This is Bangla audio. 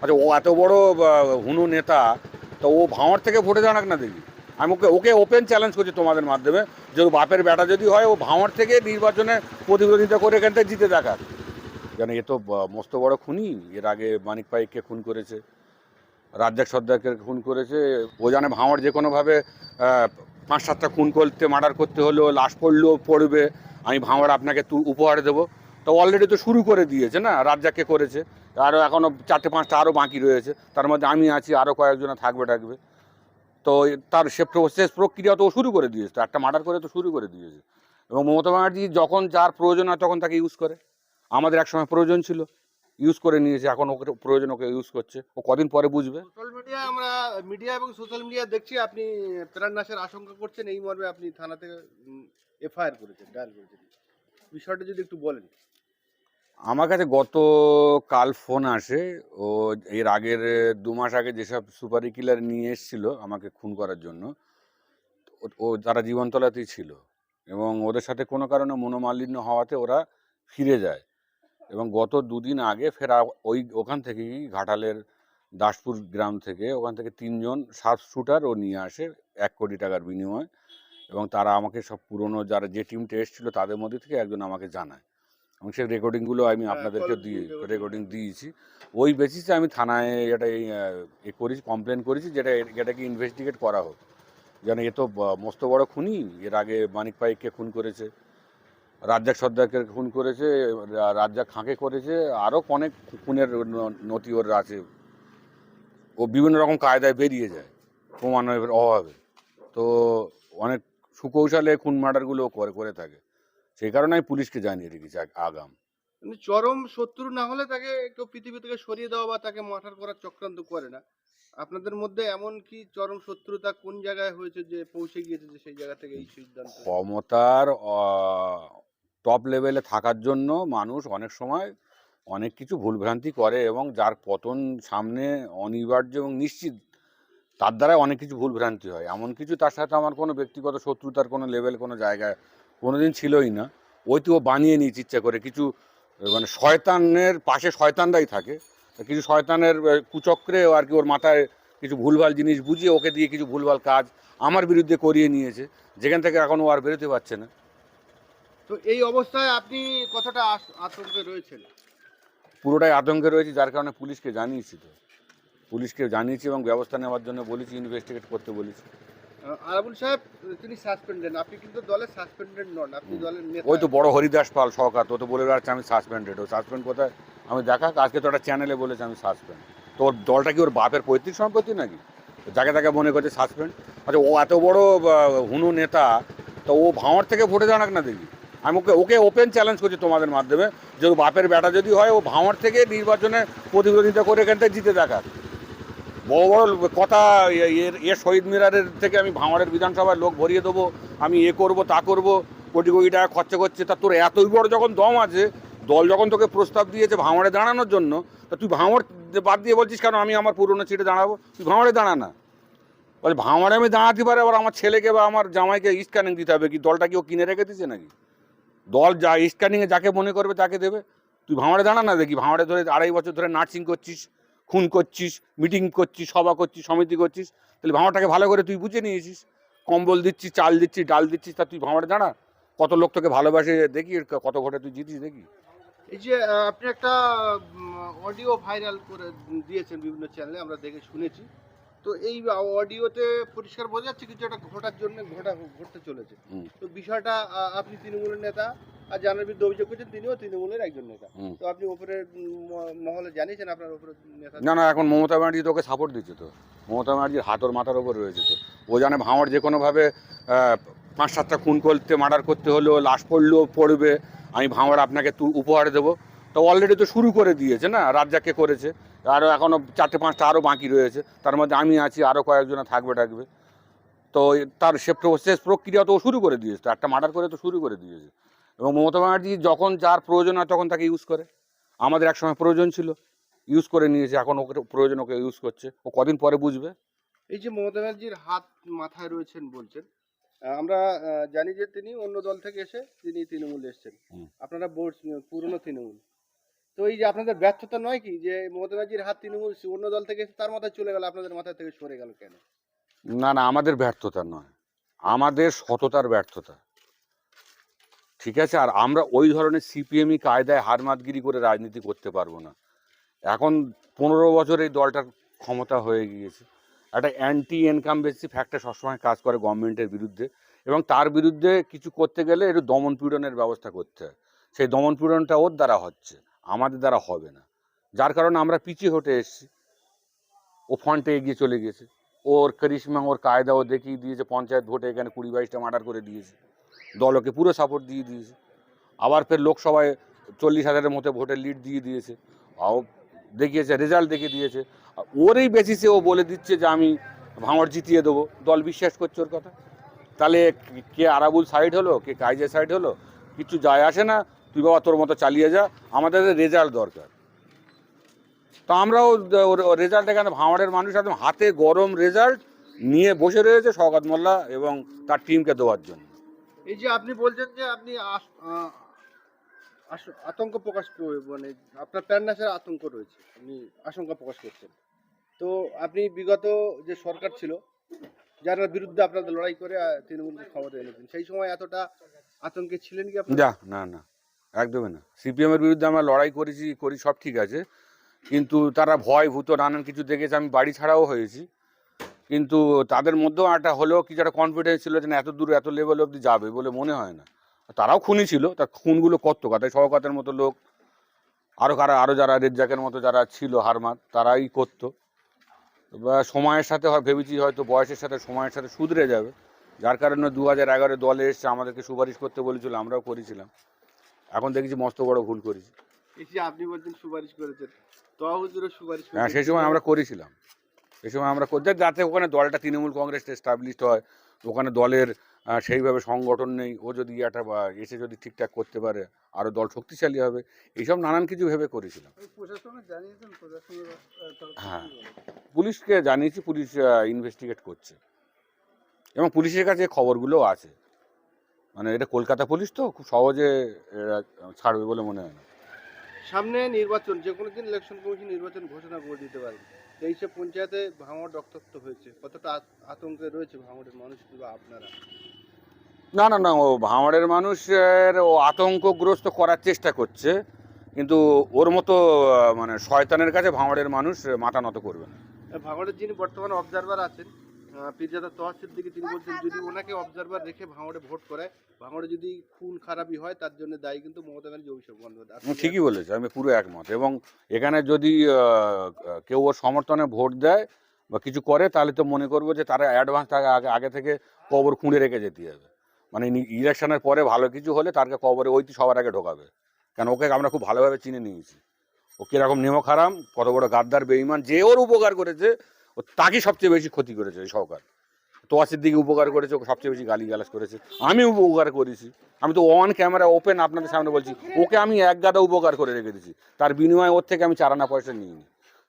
আচ্ছা, ও এত বড় হুনু নেতা, তো ও ভাঁড় থেকে ভোটে দাঁড়াক না দেখি। আমি ওকে ওকে ওপেন চ্যালেঞ্জ করছি তোমাদের মাধ্যমে, যে ওর বাপের বেটা যদি হয়, ও ভাঁড় থেকে নির্বাচনে প্রতিদ্বন্দ্বিতা করে এখান থেকে জিতে দেখাক। কেন, এ তো মস্ত বড় খুনি। এর আগে মানিক পাইককে খুন করেছে, রাজ্জাক সর্দারকে খুন করেছে। ও জানে ভাঁড় যে কোনোভাবে 5-7টা খুন করতে, মার্ডার করতে হলেও, লাশ পড়লেও পড়বে, আমি ভাঁড় আপনাকে উপহার দেবো। তো অলরেডি তো শুরু করে দিয়েছে না, রাজ্জাককে করেছে, আরও এখনও 4-5টা আরও বাকি রয়েছে, তার মধ্যে আমি আছি, আরও কয়েকজন থাকবে। তো তার শেষ প্রক্রিয়া তো ও শুরু করে দিয়েছে, তো একটা মার্ডার করে তো শুরু করে দিয়েছে। এবং মমতা ব্যানার্জি যখন যার প্রয়োজন হয় তখন তাকে ইউজ করে। আমাদের একসময় প্রয়োজন ছিল, ইউজ করে নিয়েছে, এখন ওকে প্রয়োজন, ওকে ইউজ করছে। ও কদিন পরে বুঝবে। মিডিয়া এবং সোশ্যাল মিডিয়া দেখছি আপনি প্রাণনাশের আশঙ্কা করছেন, এই মর্মে আপনি থানা থেকে এফআইআর করেছেন, ডায়াল করেছেন। বিষয়টা যদি একটু বলেন। আমার কাছে গত কাল ফোন আসে। ও এর আগের 2 মাস আগে যেসব সুপারি কিলার নিয়ে এসেছিল আমাকে খুন করার জন্য, ও তারা জীবনতলাতেই ছিল, এবং ওদের সাথে কোনো কারণে মনোমালিন্য হওয়াতে ওরা ফিরে যায়। এবং গত 2 দিন আগে ফের ওখান থেকেই, ঘাটালের দাসপুর গ্রাম থেকে, ওখান থেকে 3জন শার্প শুটার ও নিয়ে আসে 1 কোটি টাকার বিনিময়ে। এবং তারা আমাকে সব পুরনো যারা যে টিমটা এসেছিল তাদের মধ্যে থেকে একজন আমাকে জানায়, এবং সেই রেকর্ডিংগুলো আমি আপনাদেরকে রেকর্ডিং দিয়েছি। ওই বেসিসে আমি থানায় এটা করেছি, কমপ্লেন করেছি, এটাকে ইনভেস্টিগেট করা হোক। যেন, এ তো মস্ত বড় খুনি। এর আগে মানিক পাইককে খুন করেছে, রাজ্জাক সর্দারকে খুন করেছে, রাজ্জাক খাঁকে করেছে, আরও অনেক খুনের নথি ওর আছে। ও বিভিন্ন রকম কায়দায় বেরিয়ে যায় প্রমাণের অভাবে। তো অনেক সুকৌশলে খুন মার্ডারগুলো করে থাকে। সেই কারণে আমি পুলিশকে জানিয়ে রেখেছি আগাম। মানে চরম শত্রু না হলে তাকে কেউ পৃথিবী থেকে সরিয়ে দেওয়া বা তাকে মার্টার করার চক্রান্ত করে না। আপনাদের মধ্যে এমন কি চরম শত্রুতা কোন জায়গায় হয়েছে যে পৌঁছে গিয়েছে যে সেই জায়গা থেকে এই সিদ্ধান্ত? ক্ষমতার টপ লেভেলে থাকার জন্য মানুষ অনেক সময় অনেক কিছু ভুলভ্রান্তি করে, এবং যার পতন সামনে অনিবার্য এবং নিশ্চিত, তার দ্বারা অনেক কিছু ভুলভ্রান্তি হয়। এমন কিছু তার সাথে আমার কোনো ব্যক্তিগত শত্রুতার কোনো লেভেল, কোনো জায়গায় কোনোদিন ছিলই না। ওই তো ও বানিয়ে নিয়েছে ইচ্ছা করে কিছু, মানে শয়তানের পাশে শয়তানরাই থাকে, কিছু শয়তানের কুচক্রে আর কি ওর মাথায় কিছু ভুলভাল জিনিস বুঝিয়ে ওকে দিয়ে কিছু ভুলভাল কাজ আমার বিরুদ্ধে করিয়ে নিয়েছে, যেখান থেকে এখন ও আর বেরোতে পারছে না। তো এই অবস্থায় আপনি কতটা আতঙ্কে রয়েছেন? পুরোটাই আতঙ্কে রয়েছে, যার কারণে পুলিশকে জানিয়েছি। তো পুলিশকে জানিয়েছি এবং ব্যবস্থা নেওয়ার জন্য বলেছি, ইনভেস্টিগেট করতে বলেছি। আরাবুল সাহেব তিনি সাসপেন্ডেড, আপনি কিন্তু দলের সাসপেন্ডেড নন, আপনি দলের নেতা। ওই তো বড় হরিদাস পাল সরকার, তো বলে বেড়াচ্ছে আমি সাসপেন্ডেড। ও সাসপেন্ড কোথায় আমি দেখাক। আজকে তো একটা চ্যানেলে বলেছে আমি সাসপেন্ড। তো ওর দলটা কি ওর বাপের পৈতৃক সম্পত্তি নাকি, যাকে তাকে মনে করছে সাসপেন্ড? আচ্ছা, ও এত বড় হুনু নেতা, তো ও ভাঁড় থেকে ভোটে দাঁড়াক না দেখি। আমি ওকে ওকে ওপেন চ্যালেঞ্জ করছি তোমাদের মাধ্যমে, যে ওর বাপের বেটা যদি হয়, ও ভাঁড় থেকে নির্বাচনে প্রতিদ্বন্দ্বিতা করে এখান থেকে জিতে দেখাক। বড় বড় কথা, শহীদ মিনারের থেকে আমি ভাঁড়ের বিধানসভায় লোক ভরিয়ে দেবো, আমি করবো তা করবো, কোটি কোটি টাকা খরচা করছে। তা তোর এতই বড় যখন দম আছে, দল যখন তোকে প্রস্তাব দিয়েছে ভাঁড়ে দাঁড়ানোর জন্য, তা তুই ভাঁড় বাদ দিয়ে বলছিস কেন আমি আমার পুরনো সিটে দাঁড়াবো? তুই ভাঁড়ে দাঁড়া না। বলে ভাঁড়ে আমি দাঁড়াতে পারে, আবার আমার ছেলেকে বা আমার জামাইকে স্ক্যানিং দিতে হবে কি? দলটা কি ও কিনে রেখে দিচ্ছে নাকি? দল যা স্ক্যানিংয়ে যাকে মনে করবে তাকে দেবে। তুই ভাঁড়ে দাঁড়া না দেখি। ভাঁড়ে ধরে 2.5 বছর ধরে নার্সিং করছিস, খুন করছিস, মিটিং করছিস, সভা করছিস, সমিতি করছিস, তাহলে ভাঁড়টাকে ভালো করে তুই বুঝে নিয়েছিস। কম্বল দিচ্ছিস, চাল দিচ্ছিস, ডাল দিচ্ছিস, তা তুই ভাঁড়ে দাঁড়া। কত লোক তোকে ভালোবাসে দেখি, কত ভোটে তুই জিতিস দেখি। এই যে আপনি একটা অডিও ভাইরাল করে দিয়েছেন বিভিন্ন চ্যানেলে, আমরা দেখে শুনেছি। তো এই অডিওতে পরিষ্কার বোঝা যাচ্ছে কিছু একটা ঘটতে চলেছে। তো বিষয়টা আপনি তৃণমূলের নেতা, আর যার বিরুদ্ধে অভিযোগ করছেন তিনিও তৃণমূলের একজন নেতা। তো আপনি উপরের মহলে জানিয়েছেন আপনার উপরে নেতা? না না, এখন মমতা ব্যানার্জি তোকে সাপোর্ট দিচ্ছে। তো মমতা ব্যানার্জির হাত ওর মাথার ওপর রয়েছে। তো ও জানে ভাঁড় যে কোনোভাবে 5-7টা খুন করতে, মার্ডার করতে হলেও, লাশ পড়লেও পড়বে, আমি ভাঁড় আপনাকে উপহার দেবো। তো অলরেডি তো শুরু করে দিয়েছে না, রাজ্জাককে করেছে, আরও এখনও 4-5টা আরও বাকি রয়েছে, তার মধ্যে আমি আছি, আরও কয়েকজন থাকবে। তো তার শেষ প্রক্রিয়া তো ও শুরু করে দিয়েছে, তো একটা মার্ডার করে তো শুরু করে দিয়েছে। এবং মমতা ব্যানার্জি যখন যার প্রয়োজন হয় তখন তাকে ইউজ করে। আমাদের একসময় প্রয়োজন ছিল, ইউজ করে নিয়েছে, এখন ওকে প্রয়োজন, ওকে ইউজ করছে। ও কদিন পরে বুঝবে। এই যে মমতা ব্যানার্জির হাত মাথায় রয়েছেন বলছেন, আমরা জানি যে তিনি অন্য দল থেকে এসে তিনি তৃণমূলে এসেছেন। আপনারা পুরনো তৃণমূল। তো এই যে আপনাদের ব্যর্থতা নয় কি যে মমতা ব্যানার্জির হাত তৃণমূল অন্য দল থেকে এসে তার মাথায় চলে গেল, আপনাদের মাথা থেকে সরে গেল কেন? না না, আমাদের ব্যর্থতা নয়, আমাদের সততার ব্যর্থতা। ঠিক আছে, আর আমরা ওই ধরনের সিপিএমই কায়দায় হারমাতগিরি করে রাজনীতি করতে পারবো না। এখন 15 বছর এই দলটার ক্ষমতা হয়ে গিয়েছে, একটা অ্যান্টি ইনকামবেন্সি ফ্যাক্টর সবসময় কাজ করে গভর্নমেন্টের বিরুদ্ধে, এবং তার বিরুদ্ধে কিছু করতে গেলে একটু দমন পীড়নের ব্যবস্থা করতে হয়। সেই দমন পীড়নটা ওর দ্বারা হচ্ছে, আমাদের দ্বারা হবে না, যার কারণে আমরা পিছিয়ে হটে এসেছি। ও ফ্রন্টে এগিয়ে চলে গেছে, ওর করিশ্মা ওর কায়দা ও দেখিয়ে দিয়েছে। পঞ্চায়েত ভোটে এখানে 20-22টা মার্ডার করে দিয়েছে, দল ওকে পুরো সাপোর্ট দিয়ে দিয়েছে। আবার ফের লোকসভায় 40,000-এর মতো ভোটের লিড দিয়ে দিয়েছে, ও দেখিয়েছে, রেজাল্ট দেখিয়ে দিয়েছে। আর ওরই বেসিসে ও বলে দিচ্ছে যে আমি ভাঙড় জিতিয়ে দেবো, দল বিশ্বাস করছে ওর কথা। তাহলে কে আরাবুল সাইড হলো, কে কাইজে সাইড হলো, কিছু যায় আসে না। তুই বাবা তোর মতো চালিয়ে যা, আমাদের রেজাল্ট দরকার। তো আমরাও রেজাল্ট, এখানে ভাঙড়ের মানুষ একদম হাতে গরম রেজাল্ট নিয়ে বসে রয়েছে শওকত মোল্লা এবং তার টিমকে দেওয়ার জন্য। এই যে আপনি বলছেন যে আপনি আতঙ্ক প্রকাশ মানে আপনার প্যান্ডাসের আতঙ্ক রয়েছে, আপনি আশঙ্কা প্রকাশ করছেন। তো আপনি বিগত যে সরকার ছিল যার বিরুদ্ধে আপনাদের লড়াই করে তৃণমূলকে ক্ষমতা এনেছেন, সেই সময় এতটা আতঙ্কে ছিলেন কি আপনি? না না না, একদমই না। সিপিএমের বিরুদ্ধে আমরা লড়াই করি, সব ঠিক আছে, কিন্তু তারা ভয় ভূত নানান কিছু দেখেছে। আমি বাড়ি ছাড়াও হয়েছি, কিন্তু তাদের মধ্যেও একটা হলেও কিছু একটা কনফিডেন্স ছিল যে না এত দূর এত লেভেল অবধি যাবে বলে মনে হয় না। তারাও খুনি ছিল, তার খুনগুলো করতো কথা, শওকতের মতো লোক, আরও যারা রেজ্জাকের মতো যারা ছিল হারমাত, তারাই করতো। বা সময়ের সাথে ভেবেছি হয়তো বয়সের সাথে সময়ের সাথে শুধরে যাবে, যার কারণে 2011 দলে এসছে, আমাদেরকে সুপারিশ করতে বলেছিল, আমরাও করেছিলাম। এখন দেখেছি মস্ত বড় ভুল করেছি। এই যে আপনি বলছেন সুপারিশ করেছেন, তহুজুরও সুপারিশ হ্যাঁ, করেছেন, সেই সময় আমরা করেছিলাম, সেই সময় আমরা করতে, যাতে ওখানে দলটা তৃণমূল কংগ্রেস এস্টাবলিশড হয়, ওখানে দলের সেইভাবে সংগঠন নেই, ও যদি একটা এসে যদি ঠিকঠাক করতে পারে আরও দল শক্তিশালী হবে, এইসব নানান কিছু ভেবে করেছিলাম। হ্যাঁ, পুলিশকে জানিয়েছি, পুলিশ ইনভেস্টিগেট করছে, এবং পুলিশের কাছে খবরগুলোও আছে। মানে এটা কলকাতা পুলিশ, তো খুব সহজে এরা ছাড়বে বলে মনে হয় না। সামনে নির্বাচন, যে কোনো দিন ইলেকশন কমিশন নির্বাচন ঘোষণা করে দিতে পারে। এইসব পঞ্চায়েতে ভাঙড় রক্তাক্ত হয়েছে, কতটা আতঙ্কে রয়েছে ভাঙড়ের মানুষ বা আপনারা? না না না, ও ভাঙড়ের মানুষের ও আতঙ্কগ্রস্ত করার চেষ্টা করছে, কিন্তু ওর মতো মানে শয়তানের কাছে ভাঙড়ের মানুষ মাথা নত করবে না। ভাঙড়ের যিনি বর্তমানে অবজারভার আছেন, পীরজাদা তহসিল দিকে, তিনি বলছেন যদি ওনাকে অবজারভার রেখে ভাঙড়ে ভোট করায়, ভাঙড়ে যদি খুন খারাপি হয় তার জন্য দায়ী কিন্তু মমতা ব্যানার্জি, অভিষেক বন্দ্যোপাধ্যায়। ঠিকই বলেছে, আমি পুরো একমত। এবং এখানে যদি কেউ ওর সমর্থনে ভোট দেয় বা কিছু করে, তাহলে তো মনে করবো যে তারা অ্যাডভান্স আগে থেকে কবর খুঁড়ে রেখে যেতে হবে। মানে ইলেকশনের পরে ভালো কিছু হলে তারকে কবরে ওইটি সবার আগে ঢোকাবে, কারণ ওকে আমরা খুব ভালোভাবে চিনে নিয়েছি। ও কীরকম নিমক হারাম, কত বড় গাদ্দার বেঈমান, যে ওর উপকার করেছে ও তাকে সবচেয়ে বেশি ক্ষতি করেছে। এই সরকার তোয়াসির দিকে উপকার করেছে, ওকে সবচেয়ে বেশি গালিগালাজ করেছে। আমি উপকার করেছি, আমি তো অন ক্যামেরা ওপেন আপনাদের সামনে বলছি, ওকে আমি এক গাদা উপকার করে রেখে দিয়েছি, তার বিনিময়ে ওর থেকে আমি 4 আনা পয়সা নিইনি।